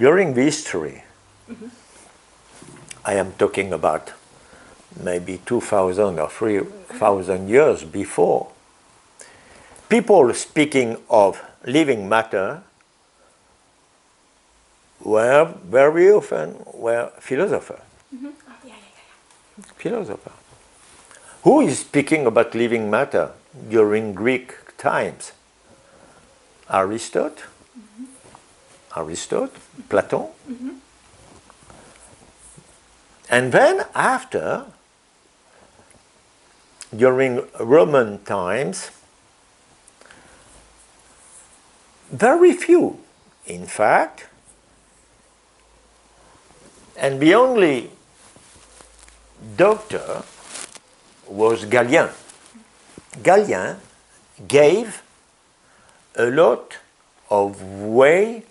during the history, I am talking about maybe 2,000 or 3,000 years before, people speaking of living matter were very often philosophers. Philosopher. Who is speaking about living matter during Greek times? Aristotle, Plato. And then after, during Roman times, very few, in fact, and the only doctor was Galien. Galien gave a lot of way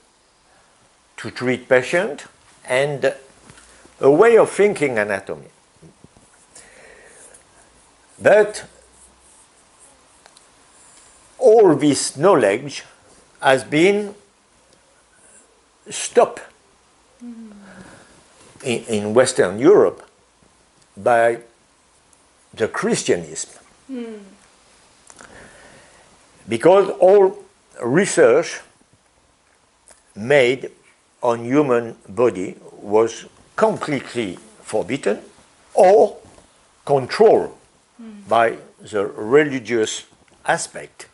to treat patient and a way of thinking anatomy. But all this knowledge has been stopped in Western Europe by the Christianism. Because all research made on human body was completely forbidden or controlled by the religious aspect.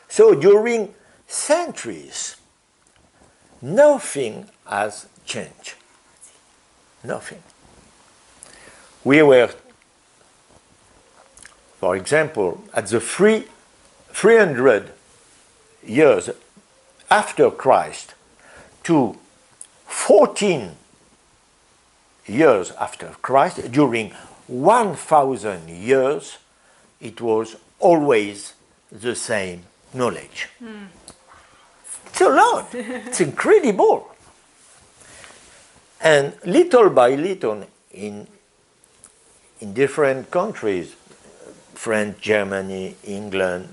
So during centuries, nothing has changed. Nothing. We were, for example, at the 300 years after Christ to 14 years after Christ, during 1,000 years, it was always the same knowledge. It's a lot. It's incredible. And little by little, in different countries, France, Germany, England,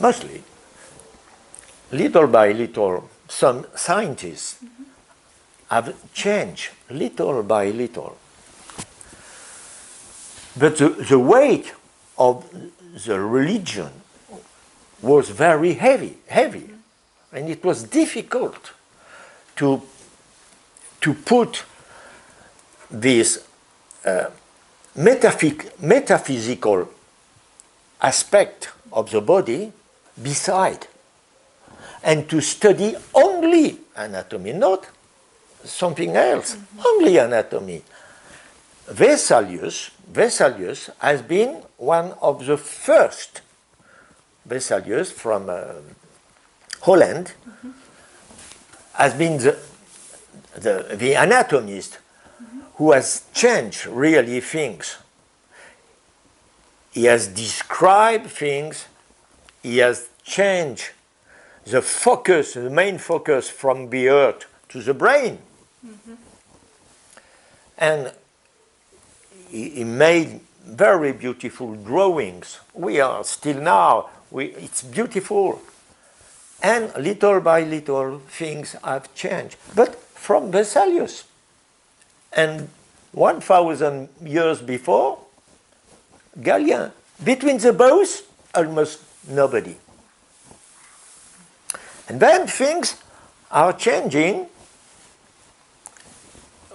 mostly, little by little, some scientists have changed little by little. But the weight of the religion was very heavy, and it was difficult to put this metaphysical aspect of the body beside, and to study only anatomy, not something else, only anatomy. Vesalius has been one of the first. Vesalius from Holland has been the anatomist who has changed really things. He has described things, he has changed the focus, the main focus from the earth to the brain. And he made very beautiful drawings. We are still now, it's beautiful. And little by little things have changed. But from Vesalius, and 1,000 years before, Galien. Between the both, almost nobody. And then things are changing.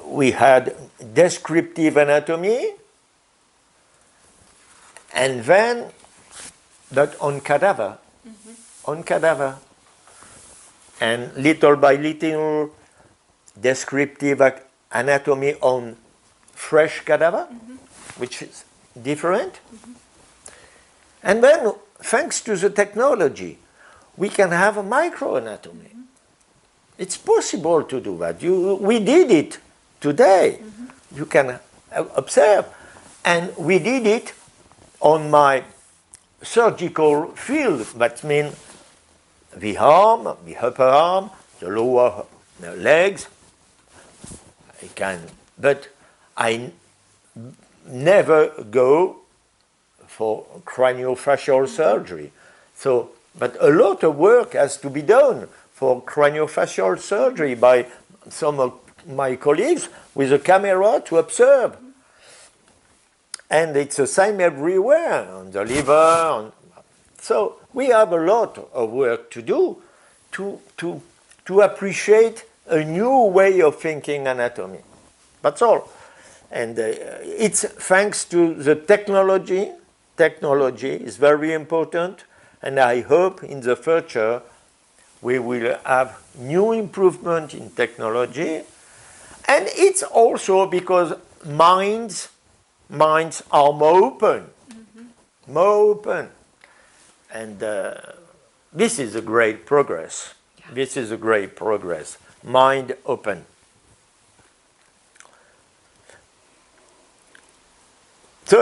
We had descriptive anatomy, and then, but on cadaver, and little by little, descriptive anatomy on fresh cadaver, which is different. And then, thanks to the technology, we can have a microanatomy. It's possible to do that. We did it today. You can observe. And we did it on my surgical field. That means the arm, the upper arm, the lower legs. I can, but I never go for craniofacial surgery. So, but a lot of work has to be done for craniofacial surgery by some of my colleagues with a camera to observe. And it's the same everywhere, on the liver. So we have a lot of work to do to appreciate a new way of thinking anatomy. That's all. And it's thanks to the technology. Technology is very important, and I hope in the future we will have new improvement in technology. And it's also because minds are more open, more open. And this is a great progress. Yeah. This is a great progress. Mind open. So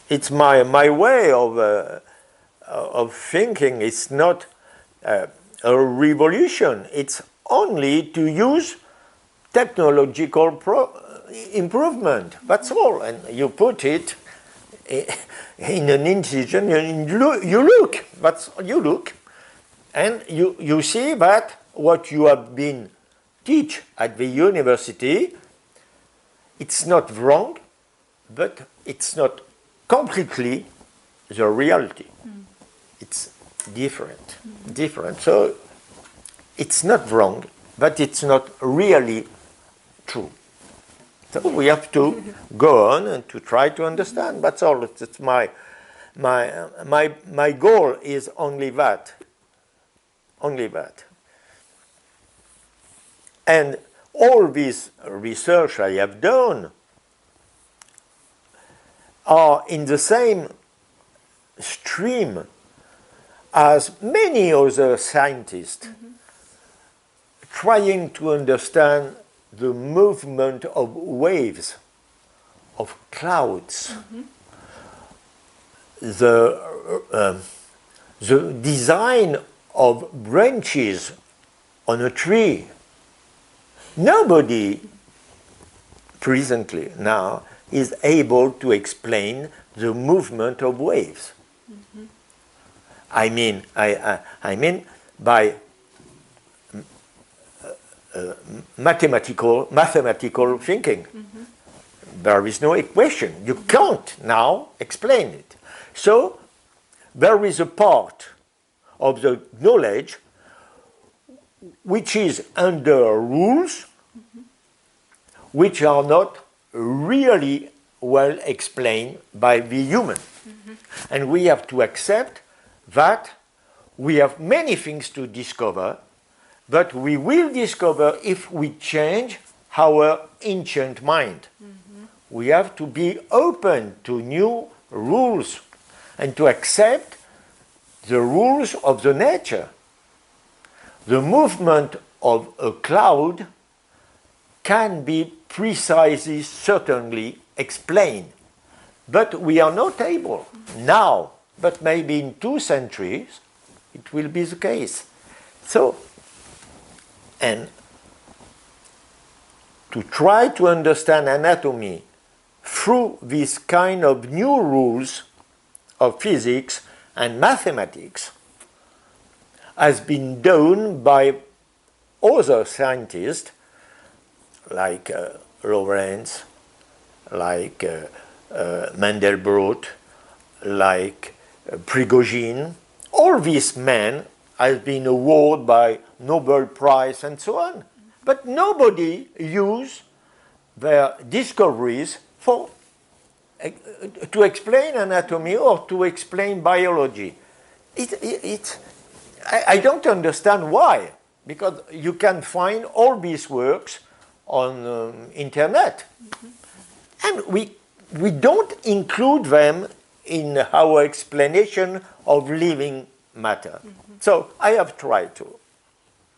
it's my way of thinking. It's not a revolution. It's only to use technological improvement. That's all. And you put it in an incision, and you look. You look, and you see that what you have been teach at the university, it's not wrong, but it's not completely the reality. It's different. Different. So it's not wrong, but it's not really true. So we have to go on and to try to understand. That's all. It's my goal is only that. Only that. And all this research I have done are in the same stream as many other scientists trying to understand the movement of waves, of clouds, the design of branches on a tree. Nobody presently now is able to explain the movement of waves. I mean by mathematical thinking. There is no equation. You can't now explain it. So there is a part of the knowledge which is under rules which are not really well explained by the human. And we have to accept that we have many things to discover, but we will discover if we change our ancient mind. We have to be open to new rules and to accept the rules of the nature. The movement of a cloud can be precisely, certainly explained, but we are not able now, but maybe in 2 centuries it will be the case. So, and to try to understand anatomy through this kind of new rules of physics and mathematics has been done by other scientists like Lorentz, like Mandelbrot, like Prigogine. All these men have been awarded by Nobel Prize and so on. But nobody used their discoveries to explain anatomy or to explain biology. I don't understand why, because you can find all these works on internet. And we don't include them in our explanation of living matter. So I have tried to.